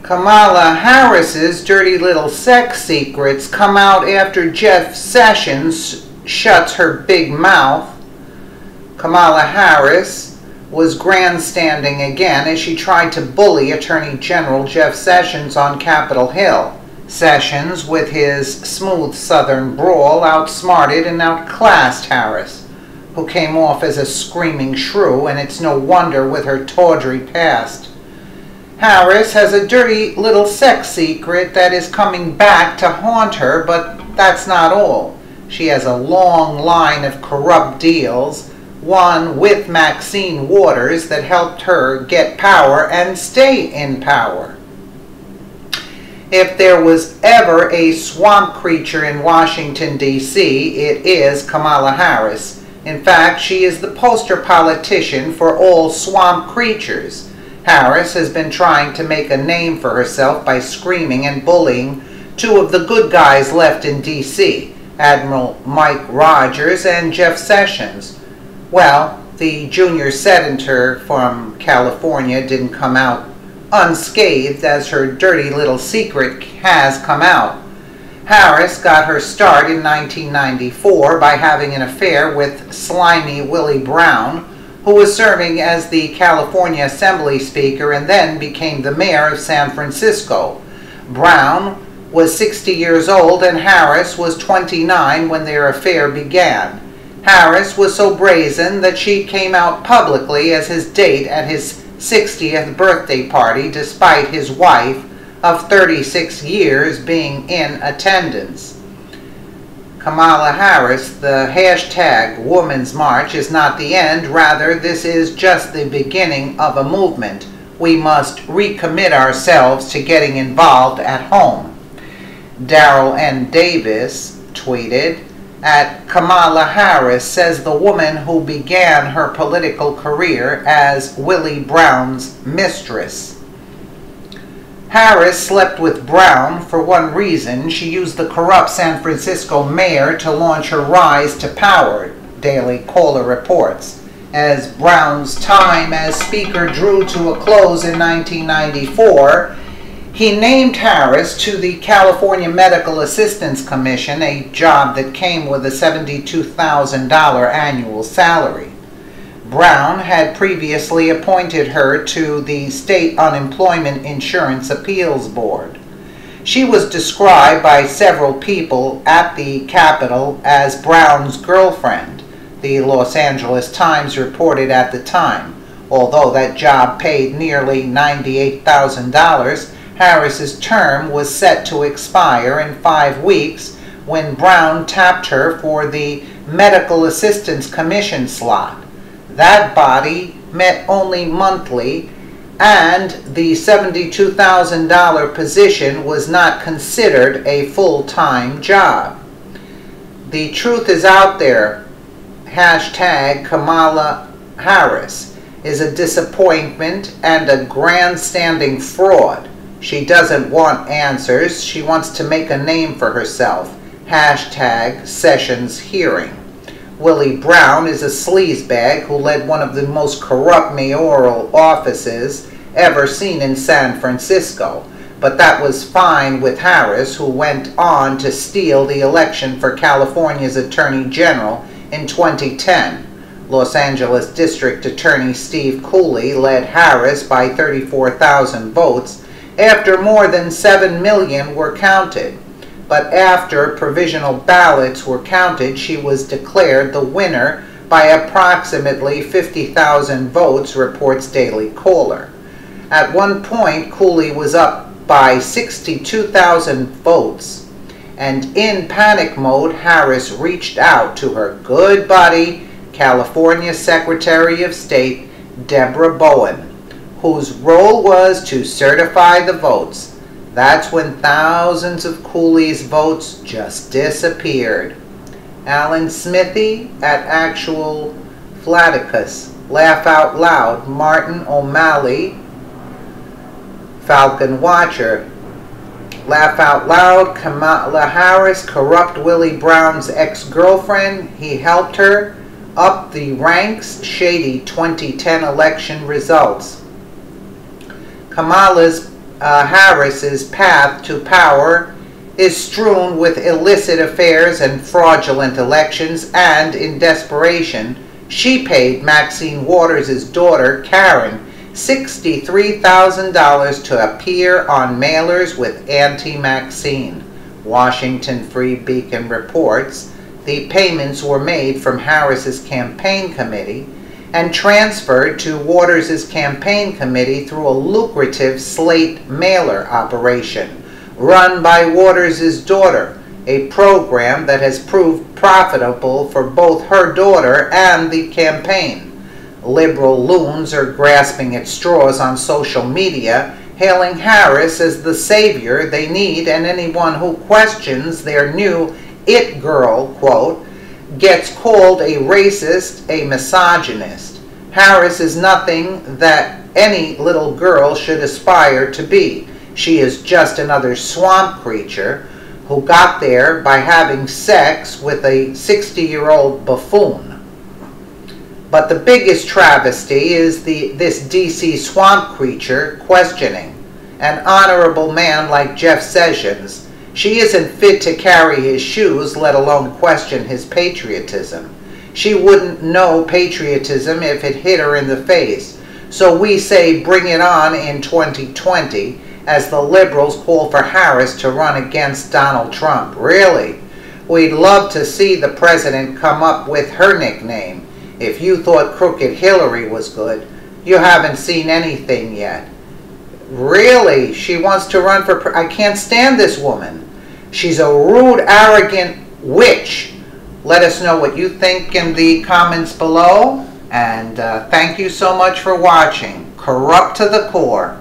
Kamala Harris's dirty little sex secrets come out after Jeff Sessions shuts her big mouth. Kamala Harris was grandstanding again as she tried to bully Attorney General Jeff Sessions on Capitol Hill. Sessions, with his smooth Southern brawl, outsmarted and outclassed Harris, who came off as a screaming shrew, and it's no wonder with her tawdry past. Harris has a dirty little sex secret that is coming back to haunt her, but that's not all. She has a long line of corrupt deals, one with Maxine Waters, that helped her get power and stay in power. If there was ever a swamp creature in Washington, D.C., it is Kamala Harris. In fact, she is the poster politician for all swamp creatures. Harris has been trying to make a name for herself by screaming and bullying two of the good guys left in D.C., Admiral Mike Rogers and Jeff Sessions. Well, the junior senator from California didn't come out unscathed, as her dirty little secret has come out. Harris got her start in 1994 by having an affair with slimy Willie Brown, who was serving as the California Assembly Speaker and then became the mayor of San Francisco. Brown was 60 years old and Harris was 29 when their affair began. Harris was so brazen that she came out publicly as his date at his 60th birthday party, despite his wife of 36 years being in attendance. Kamala Harris, the hashtag Women's March is not the end. Rather, this is just the beginning of a movement. We must recommit ourselves to getting involved at home. Daryl N. Davis tweeted, at Kamala Harris says the woman who began her political career as Willie Brown's mistress. Harris slept with Brown for one reason. She used the corrupt San Francisco mayor to launch her rise to power, Daily Caller reports. As Brown's time as Speaker drew to a close in 1994, he named Harris to the California Medical Assistance Commission, a job that came with a $72,000 annual salary. Brown had previously appointed her to the State Unemployment Insurance Appeals Board. She was described by several people at the Capitol as Brown's girlfriend, the Los Angeles Times reported at the time. Although that job paid nearly $98,000, Harris's term was set to expire in 5 weeks when Brown tapped her for the Medical Assistance Commission slot. That body met only monthly, and the $72,000 position was not considered a full-time job. The truth is out there. Hashtag Kamala Harris is a disappointment and a grandstanding fraud. She doesn't want answers. She wants to make a name for herself. Hashtag Sessions hearing. Willie Brown is a sleazebag who led one of the most corrupt mayoral offices ever seen in San Francisco. But that was fine with Harris, who went on to steal the election for California's Attorney General in 2010. Los Angeles District Attorney Steve Cooley led Harris by 34,000 votes after more than 7 million were counted. But after provisional ballots were counted, she was declared the winner by approximately 50,000 votes, reports Daily Caller. At one point, Cooley was up by 62,000 votes, and in panic mode, Harris reached out to her good buddy, California Secretary of State Deborah Bowen, whose role was to certify the votes. That's when thousands of Cooley's votes just disappeared. Alan Smithy at Actual Flaticus, Laugh Out Loud, Martin O'Malley, Falcon Watcher, Laugh Out Loud, Kamala Harris, corrupt Willie Brown's ex-girlfriend. He helped her up the ranks, shady 2010 election results. Kamala's Harris's path to power is strewn with illicit affairs and fraudulent elections, and in desperation, she paid Maxine Waters' daughter, Karen, $63,000 to appear on mailers with anti-Maxine. Washington Free Beacon reports the payments were made from Harris's campaign committee and transferred to Waters' campaign committee through a lucrative slate mailer operation run by Waters' daughter, a program that has proved profitable for both her daughter and the campaign. Liberal loons are grasping at straws on social media, hailing Harris as the savior they need, and anyone who questions their new "it girl," quote, gets called a racist, a misogynist. Harris is nothing that any little girl should aspire to be. She is just another swamp creature who got there by having sex with a 60-year-old buffoon. But the biggest travesty is this DC swamp creature questioning an honorable man like Jeff Sessions. She isn't fit to carry his shoes, let alone question his patriotism. She wouldn't know patriotism if it hit her in the face. So we say bring it on in 2020 as the liberals call for Harris to run against Donald Trump. Really? We'd love to see the president come up with her nickname. If you thought Crooked Hillary was good, you haven't seen anything yet. Really? She wants to run for I can't stand this woman. She's a rude, arrogant witch. Let us know what you think in the comments below. And thank you so much for watching. Corrupt to the core.